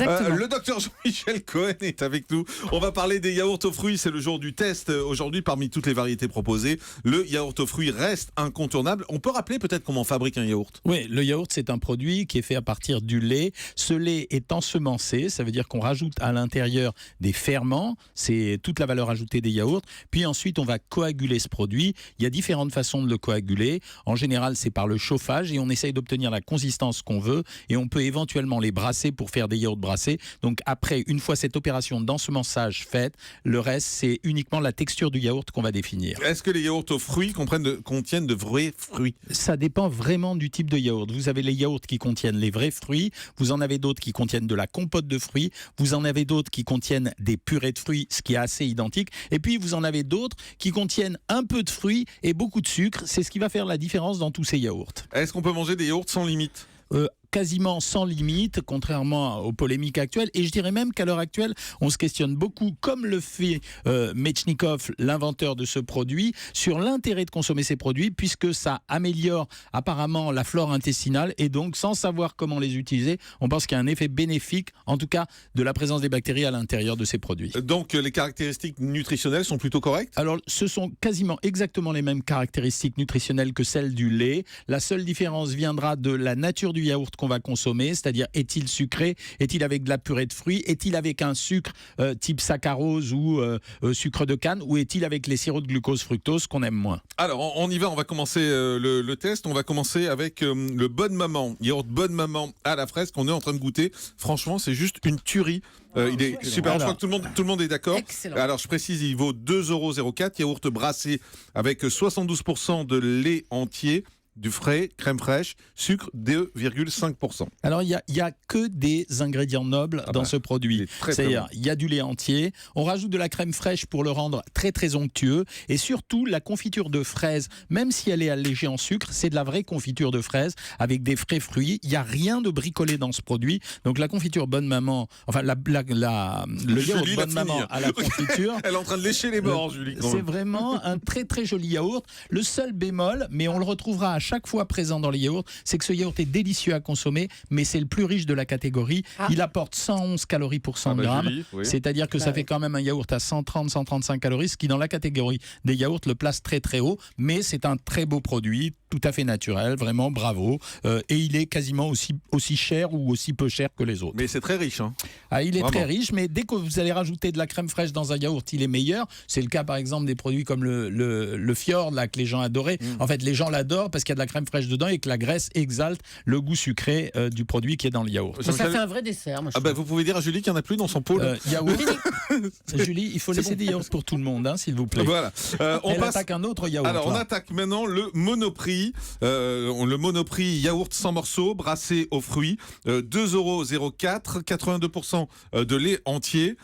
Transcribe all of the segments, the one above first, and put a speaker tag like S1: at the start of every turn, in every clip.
S1: Exactement.
S2: Le docteur Jean-Michel Cohen est avec nous. On va parler des yaourts aux fruits. C'est le jour du test. Aujourd'hui, parmi toutes les variétés proposées, le yaourt aux fruits reste incontournable. On peut rappeler peut-être comment on fabrique un yaourt?
S3: Oui, le yaourt, c'est un produit qui est fait à partir du lait. Ce lait est ensemencé, ça veut dire qu'on rajoute à l'intérieur des ferments. C'est toute la valeur ajoutée des yaourts. Puis ensuite, on va coaguler ce produit. Il y a différentes façons de le coaguler. En général, c'est par le chauffage et on essaye d'obtenir la consistance qu'on veut. Et on peut éventuellement les brasser pour faire des yaourts brassés. Donc après, une fois cette opération d'ensemençage faite, le reste, c'est uniquement la texture du yaourt qu'on va définir.
S2: Est-ce que les yaourts aux fruits contiennent de vrais fruits?
S3: Ça dépend vraiment du type de yaourt. Vous avez les yaourts qui contiennent les vrais fruits, vous en avez d'autres qui contiennent de la compote de fruits, vous en avez d'autres qui contiennent des purées de fruits, ce qui est assez identique, et puis vous en avez d'autres qui contiennent un peu de fruits et beaucoup de sucre. C'est ce qui va faire la différence dans tous ces yaourts.
S2: Est-ce qu'on peut manger des yaourts sans limite?
S3: Quasiment sans limite, contrairement aux polémiques actuelles. Et je dirais même qu'à l'heure actuelle, on se questionne beaucoup, comme le fait Metchnikov, l'inventeur de ce produit, sur l'intérêt de consommer ces produits, puisque ça améliore apparemment la flore intestinale. Et donc, sans savoir comment les utiliser, on pense qu'il y a un effet bénéfique, en tout cas, de la présence des bactéries à l'intérieur de ces produits.
S2: Donc, les caractéristiques nutritionnelles sont plutôt correctes?
S3: Alors, ce sont quasiment exactement les mêmes caractéristiques nutritionnelles que celles du lait. La seule différence viendra de la nature du yaourt qu'on va consommer, c'est-à-dire est-il sucré, est-il avec de la purée de fruits, est-il avec un sucre type saccharose ou sucre de canne, ou est-il avec les sirops de glucose fructose qu'on aime moins?
S2: Alors, on y va, on va commencer le test. On va commencer avec le Bonne Maman, yaourt Bonne Maman à la fraise qu'on est en train de goûter. Franchement, c'est juste une tuerie. Il est super, je crois que tout le monde est d'accord.
S1: Excellent.
S2: Alors, je précise, il vaut 2,04 €, yaourt brassé avec 72% de lait entier, du frais, crème fraîche, sucre 2,5%.
S3: Alors, il y a que des ingrédients nobles dans ce produit. C'est-à-dire, il y a du lait entier, on rajoute de la crème fraîche pour le rendre très très onctueux, et surtout la confiture de fraises, même si elle est allégée en sucre, c'est de la vraie confiture de fraises avec des frais fruits. Il n'y a rien de bricolé dans ce produit. Donc la confiture Bonne Maman, enfin le yaourt
S2: Julie,
S3: Bonne Maman à la confiture.
S2: Elle est en train de lécher les bords, Julie.
S3: C'est vraiment un très très joli yaourt. Le seul bémol, mais on le retrouvera à chaque fois présent dans les yaourts, c'est que ce yaourt est délicieux à consommer, mais c'est le plus riche de la catégorie. Il apporte 111 calories pour 100 grammes,
S2: Julie, oui.
S3: c'est-à-dire que ça fait quand même un yaourt à 130-135 calories, ce qui dans la catégorie des yaourts le place très très haut, mais c'est un très beau produit, tout à fait naturel, vraiment bravo, et il est quasiment aussi cher ou aussi peu cher que les autres.
S2: Mais c'est très riche, hein.
S3: Il est
S2: Vraiment
S3: très riche, mais dès que vous allez rajouter de la crème fraîche dans un yaourt, il est meilleur. C'est le cas par exemple des produits comme le Fjord, là, que les gens adoraient. En fait, les gens l'adorent parce qu'il y a de la crème fraîche dedans et que la graisse exalte le goût sucré du produit qui est dans le yaourt.
S1: Ça fait un vrai dessert. Moi,
S2: Vous pouvez dire à Julie qu'il n'y en a plus dans son pot.
S3: Yaourt. Julie, il faut laisser des yaourts pour tout le monde, hein, s'il vous plaît.
S2: Voilà.
S3: On attaque un autre yaourt.
S2: Alors, on attaque maintenant le Monoprix. Le Monoprix yaourt sans morceaux, brassé aux fruits. 2,04 €, 82% de lait entier.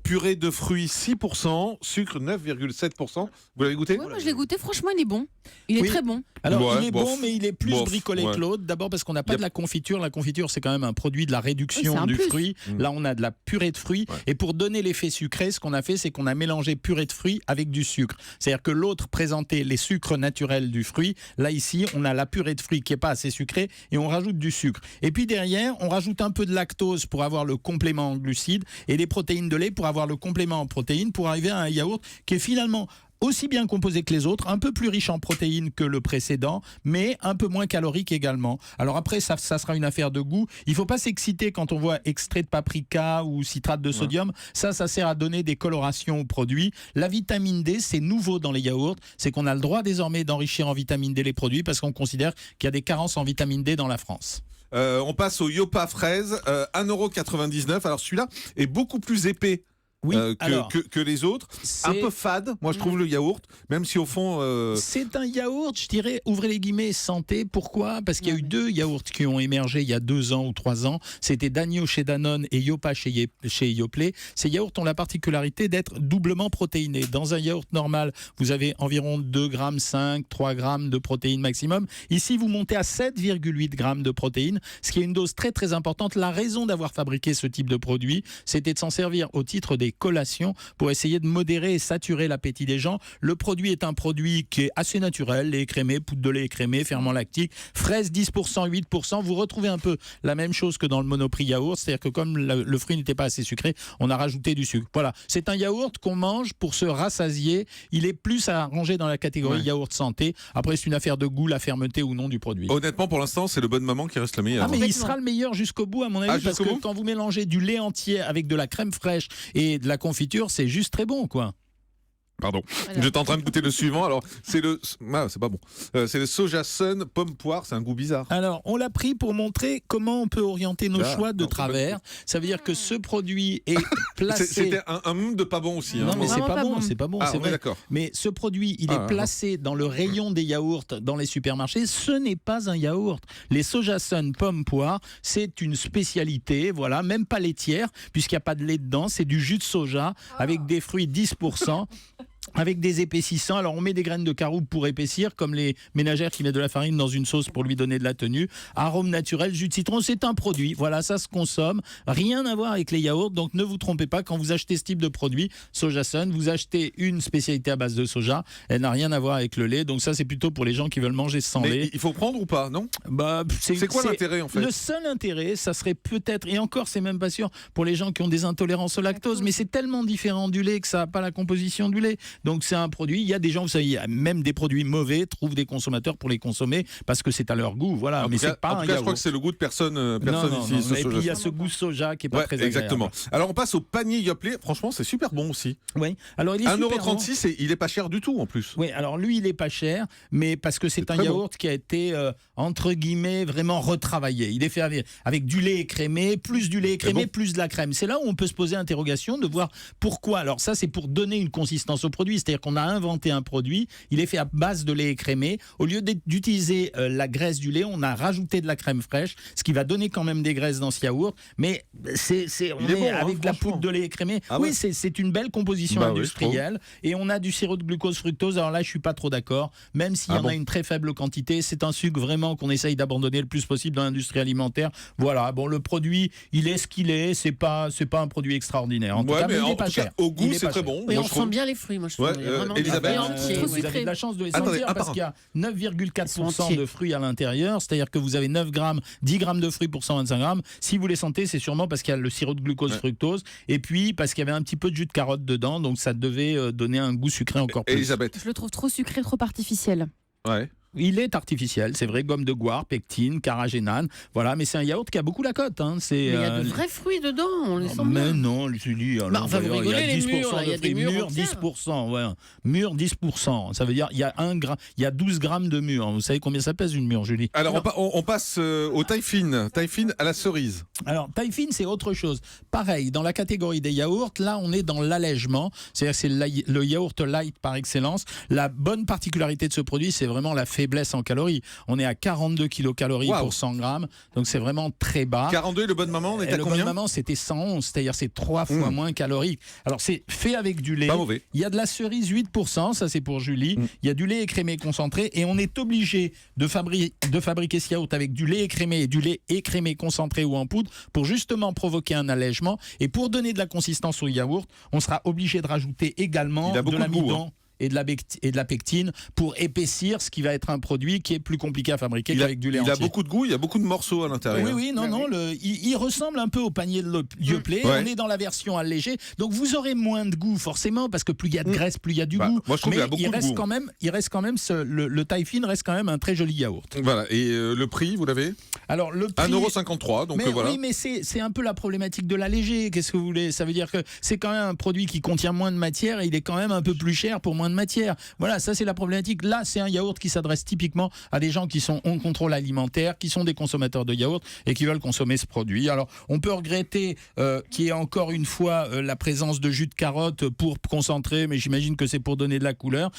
S2: Purée de fruits 6%, sucre 9,7%. Vous l'avez goûté?
S1: moi je l'ai goûté, franchement il est bon. Il est très bon.
S3: Alors il est bon, mais il est plus bricolé que l'autre. D'abord parce qu'on n'a pas
S2: Yep.
S3: de la confiture. La confiture, c'est quand même un produit de la réduction du fruit. Là, on a de la purée de fruits. Et pour donner l'effet sucré, ce qu'on a fait, c'est qu'on a mélangé purée de fruits avec du sucre. C'est-à-dire que l'autre présentait les sucres naturels du fruit. Là, ici, on a la purée de fruits qui n'est pas assez sucrée et on rajoute du sucre. Et puis derrière, on rajoute un peu de lactose pour avoir le complément en glucides et des protéines de lait pour avoir le complément en protéines, pour arriver à un yaourt qui est finalement aussi bien composé que les autres, un peu plus riche en protéines que le précédent, mais un peu moins calorique également. Alors après, ça sera une affaire de goût. Il ne faut pas s'exciter quand on voit extrait de paprika ou citrate de sodium. Ça sert à donner des colorations au produit. La vitamine D, c'est nouveau dans les yaourts. C'est qu'on a le droit désormais d'enrichir en vitamine D les produits parce qu'on considère qu'il y a des carences en vitamine D dans la France.
S2: On passe au Yopa fraise, 1,99 €. Alors celui-là est beaucoup plus épais. Que les autres, un peu fade, moi je trouve le yaourt, même si au fond...
S3: C'est un yaourt, je dirais, ouvrez les guillemets, santé. Pourquoi? Parce qu'il y a eu deux yaourts qui ont émergé il y a 2 ans ou 3 ans. C'était Danio chez Danone et Yopa chez Yoplait. Ces yaourts ont la particularité d'être doublement protéinés. Dans un yaourt normal, vous avez environ 2,5 g, 3 g de protéines maximum. Ici, vous montez à 7,8 g de protéines, ce qui est une dose très très importante. La raison d'avoir fabriqué ce type de produit, c'était de s'en servir au titre des collations pour essayer de modérer et saturer l'appétit des gens. Le produit est un produit qui est assez naturel, lait écrémé, poudre de lait écrémé, ferment lactique, fraises 10%, 8%. Vous retrouvez un peu la même chose que dans le Monoprix yaourt, c'est-à-dire que comme le fruit n'était pas assez sucré, on a rajouté du sucre. Voilà, c'est un yaourt qu'on mange pour se rassasier. Il est plus à ranger dans la catégorie yaourt santé. Après, c'est une affaire de goût, la fermeté ou non du produit.
S2: Honnêtement, pour l'instant, c'est le Bonne Maman qui reste le meilleur.
S3: Ah, mais il sera le meilleur jusqu'au bout, à mon avis, parce que quand vous mélangez du lait entier avec de la crème fraîche et de la confiture, c'est juste très bon, quoi.
S2: Pardon, j'étais en train de goûter le suivant. Alors, c'est pas bon. C'est le Soja Sun pomme poire. C'est un goût bizarre.
S3: Alors, on l'a pris pour montrer comment on peut orienter nos choix de travers. Ça veut dire que ce produit est placé.
S2: C'était un de pas bon aussi.
S3: Non, mais c'est pas bon. C'est pas bon.
S2: Ah,
S3: c'est vrai.
S2: D'accord.
S3: Mais ce produit, il est placé dans le rayon des yaourts dans les supermarchés. Ce n'est pas un yaourt. Les Soja Sun pomme poire, c'est une spécialité. Voilà, même pas laitière, puisqu'il n'y a pas de lait dedans. C'est du jus de soja avec des fruits 10%. Avec des épaississants. Alors on met des graines de caroube pour épaissir, comme les ménagères qui mettent de la farine dans une sauce pour lui donner de la tenue. Arôme naturel, jus de citron, c'est un produit. Voilà, ça se consomme. Rien à voir avec les yaourts, donc ne vous trompez pas. Quand vous achetez ce type de produit, Soja Sun, vous achetez une spécialité à base de soja. Elle n'a rien à voir avec le lait, donc ça c'est plutôt pour les gens qui veulent manger sans lait.
S2: Il faut prendre ou pas, non ? C'est quoi l'intérêt en fait ?
S3: Le seul intérêt, ça serait peut-être, et encore c'est même pas sûr, pour les gens qui ont des intolérances au lactose, mais c'est tellement différent du lait que ça n'a pas la composition du lait. Donc c'est un produit, il y a des gens, vous savez, même des produits mauvais trouvent des consommateurs pour les consommer parce que c'est à leur goût, voilà. Mais c'est pas un yaourt.
S2: Je crois que c'est le goût de personne ici.
S3: Et puis il y a ce goût soja qui est pas très agréable.
S2: Exactement. Alors on passe au panier Yoplait. Franchement, c'est super bon aussi.
S3: Oui. Alors il est
S2: 1,36 €, et il est pas cher du tout en plus.
S3: Oui, alors lui il est pas cher, mais parce que c'est un yaourt qui a été entre guillemets vraiment retravaillé. Il est fait avec du lait écrémé, plus du lait écrémé, plus de la crème. C'est là où on peut se poser l'interrogation de voir pourquoi. Alors ça c'est pour donner une consistance au produit, c'est-à-dire qu'on a inventé un produit, il est fait à base de lait écrémé. Au lieu d'utiliser la graisse du lait, on a rajouté de la crème fraîche, ce qui va donner quand même des graisses dans ce yaourt, mais avec de la poudre de lait écrémé. Oui, c'est une belle composition industrielle, et on a du sirop de glucose fructose. Alors là, je suis pas trop d'accord, même s'il y en a une très faible quantité, c'est un sucre vraiment qu'on essaye d'abandonner le plus possible dans l'industrie alimentaire. Voilà, bon, le produit, il est ce qu'il est, c'est pas un produit extraordinaire. En tout cas, mais il est pas cher.
S2: Au goût, c'est très bon.
S1: Mais on sent bien les fruits, moi je trouve.
S2: Elisabeth,
S3: vous avez de la chance de les sentir parce qu'il y a 9,4% de fruits à l'intérieur, c'est-à-dire que vous avez 9 grammes, 10 grammes de fruits pour 125 grammes. Si vous les sentez, c'est sûrement parce qu'il y a le sirop de glucose fructose, et puis parce qu'il y avait un petit peu de jus de carotte dedans, donc ça devait donner un goût sucré encore plus.
S2: Elisabeth.
S4: Je le trouve trop sucré, trop artificiel.
S2: Ouais.
S3: Il est artificiel, c'est vrai, gomme de guar, pectine, carragénane, voilà, mais c'est un yaourt qui a beaucoup la cote. Hein.
S1: Mais il y a de vrais fruits dedans, on les sent bien.
S3: Mais non, Julie,
S1: vous rigolez,
S3: il y a 10%
S1: les mûrs,
S3: de fruits mûrs, 10%, ouais. Mûrs, 10%, ça veut dire il y a 12 grammes de mûrs. Vous savez combien ça pèse une mûre, Julie?
S2: Alors on passe au taille fine à la cerise.
S3: Alors taille fine, c'est autre chose. Pareil, dans la catégorie des yaourts, là on est dans l'allègement, c'est-à-dire c'est le yaourt light par excellence. La bonne particularité de ce produit, c'est vraiment la faiblesse en calories. On est à 42 kilocalories pour 100 grammes, donc c'est vraiment très bas.
S2: 42, le Bonne Maman, on est à combien?
S3: Le Bonne Maman, c'était 111, c'est-à-dire c'est 3 fois moins calorique. Alors c'est fait avec du lait.
S2: Pas mauvais.
S3: Il y a de la cerise 8%, ça c'est pour Julie. Il y a du lait écrémé concentré, et on est obligé de fabriquer ce yaourt avec du lait écrémé et du lait écrémé concentré ou en poudre pour justement provoquer un allègement. Et pour donner de la consistance au yaourt, on sera obligé de rajouter également de l'amidon et de la pectine pour épaissir ce qui va être un produit qui est plus compliqué à fabriquer qu'avec du lait entier.
S2: Il a beaucoup de goût, il y a beaucoup de morceaux à l'intérieur.
S3: Oui, il ressemble un peu au panier de Yoplait. On est dans la version allégée, donc vous aurez moins de goût forcément, parce que plus il y a de graisse, plus il y a du goût.
S2: Moi je trouve qu'il y a beaucoup de goût.
S3: Il reste quand même le taille fine reste quand même un très joli yaourt.
S2: Voilà, et le prix, vous l'avez?
S3: Alors le prix
S2: 1,53 €, donc voilà.
S3: Oui, mais c'est un peu la problématique de l'allégé. Qu'est-ce que vous voulez? Ça veut dire que c'est quand même un produit qui contient moins de matière, et il est quand même un peu plus cher pour moins de matière. Voilà, ça c'est la problématique. Là, c'est un yaourt qui s'adresse typiquement à des gens qui sont en contrôle alimentaire, qui sont des consommateurs de yaourt et qui veulent consommer ce produit. Alors, on peut regretter qu'il y ait encore une fois la présence de jus de carotte pour concentrer, mais j'imagine que c'est pour donner de la couleur.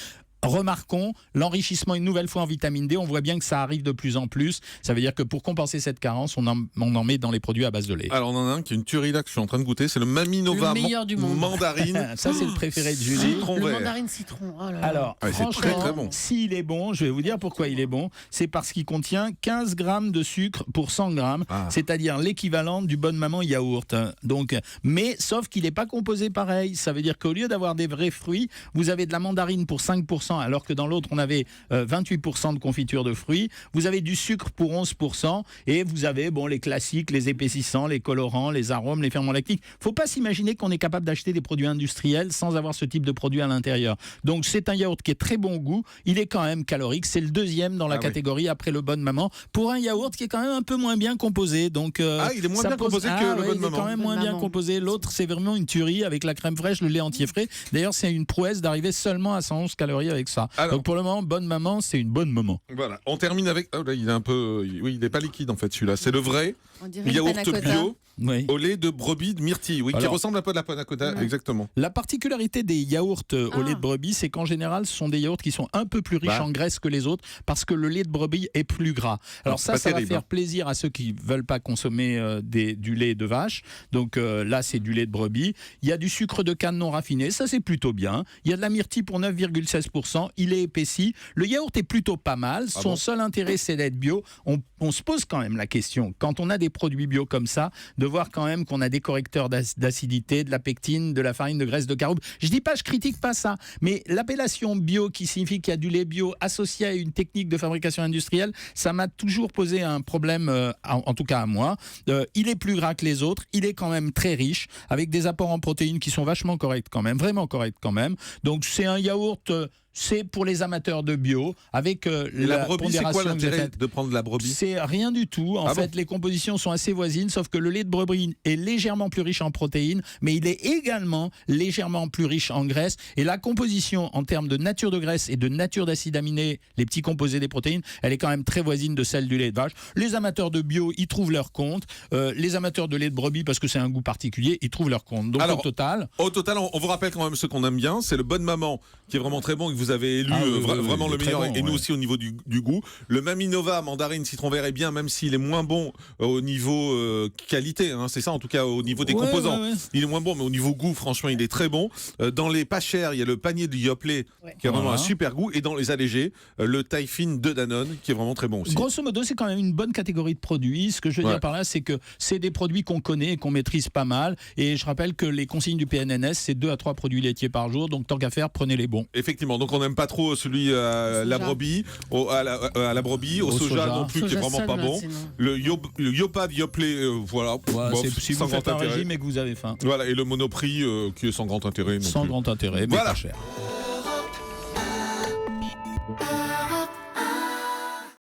S3: remarquons l'enrichissement une nouvelle fois en vitamine D. On voit bien que ça arrive de plus en plus. Ça veut dire que pour compenser cette carence, on en met dans les produits à base de lait.
S2: Alors on en a un qui est une tuerie là que je suis en train de goûter, c'est le Maminova mandarine.
S3: Ça c'est le préféré de Julie.
S1: Le mandarine citron. Oh là là.
S3: Alors
S2: c'est
S3: franchement,
S2: très, très bon.
S3: S'il est bon, je vais vous dire pourquoi il est bon. C'est parce qu'il contient 15 grammes de sucre pour 100 grammes, c'est-à-dire l'équivalent du Bonne Maman yaourt. Donc, mais sauf qu'il n'est pas composé pareil. Ça veut dire qu'au lieu d'avoir des vrais fruits, vous avez de la mandarine pour 5%, alors que dans l'autre on avait 28% de confiture de fruits. Vous avez du sucre pour 11% et vous avez les classiques, les épaississants, les colorants, les arômes, les ferments lactiques. Faut pas s'imaginer qu'on est capable d'acheter des produits industriels sans avoir ce type de produit à l'intérieur. Donc c'est un yaourt qui est très bon goût. Il est quand même calorique. C'est le deuxième dans la catégorie après le Bonne Maman pour un yaourt qui est quand même un peu moins bien composé. Donc
S2: il est moins bien composé que le Bonne Maman.
S3: Il est quand même moins bien composé. L'autre c'est vraiment une tuerie avec la crème fraîche, le lait entier frais. D'ailleurs c'est une prouesse d'arriver seulement à 111 calories avec ça. Alors, donc pour le moment Bonne Maman c'est une bonne maman.
S2: Voilà. On termine avec. Oh là, il est un peu. Oui, il n'est pas liquide en fait celui-là. C'est le vrai yaourt bio.
S3: Oui.
S2: Au lait de brebis de myrtille, qui ressemble un peu à de la panna cotta, exactement.
S3: La particularité des yaourts au lait de brebis, c'est qu'en général, ce sont des yaourts qui sont un peu plus riches en graisse que les autres, parce que le lait de brebis est plus gras. Alors ça va faire plaisir à ceux qui ne veulent pas consommer du lait de vache. Donc là, c'est du lait de brebis. Il y a du sucre de canne non raffiné, ça c'est plutôt bien. Il y a de la myrtille pour 9,16%, il est épaissi. Le yaourt est plutôt pas mal. Son seul intérêt, c'est d'être bio. On se pose quand même la question, quand on a des produits bio comme ça, de voir quand même qu'on a des correcteurs d'acidité, de la pectine, de la farine de graisse de caroube. Je critique pas ça, mais l'appellation bio qui signifie qu'il y a du lait bio associé à une technique de fabrication industrielle, ça m'a toujours posé un problème, en tout cas à moi. Il est plus gras que les autres, il est quand même très riche, avec des apports en protéines qui sont vachement corrects quand même, vraiment corrects quand même. Donc c'est un yaourt... c'est pour les amateurs de bio, avec
S2: la brebis, c'est quoi l'intérêt de prendre de la brebis ?
S3: C'est rien du tout. En fait, les compositions sont assez voisines, sauf que le lait de brebis est légèrement plus riche en protéines, mais il est également légèrement plus riche en graisse. Et la composition en termes de nature de graisse et de nature d'acides aminés, les petits composés des protéines, elle est quand même très voisine de celle du lait de vache. Les amateurs de bio, ils trouvent leur compte. Les amateurs de lait de brebis, parce que c'est un goût particulier, ils trouvent leur compte. Donc au total, on vous rappelle quand même ce qu'on aime bien. C'est le Bonne Maman, qui est vraiment très bon, que vous avez élu vraiment le meilleur, et nous aussi au niveau du goût. Le Maminova mandarine citron vert est bien, même s'il est moins bon au niveau qualité, c'est ça en tout cas au niveau des composants. Il est moins bon, mais au niveau goût, franchement, il est très bon. Dans les pas chers, il y a le panier de Yoplait qui a vraiment un super goût, et dans les allégés, le taille fine de Danone qui est vraiment très bon aussi. Grosso modo, c'est quand même une bonne catégorie de produits. Ce que je veux dire par là, c'est que c'est des produits qu'on connaît et qu'on maîtrise pas mal. Et je rappelle que les consignes du PNNS, c'est 2 à 3 produits laitiers par jour. Donc tant qu'à faire, prenez les bons.
S2: Effectivement, donc on n'aime pas trop celui à la brebis, à la brebis, au soja non plus, qui est vraiment pas bon. Le Yopa Yoplait, voilà.
S3: Si vous faites un régime et que vous avez faim.
S2: Voilà, et le Monoprix qui est sans grand intérêt.
S3: Sans grand intérêt, mais pas cher.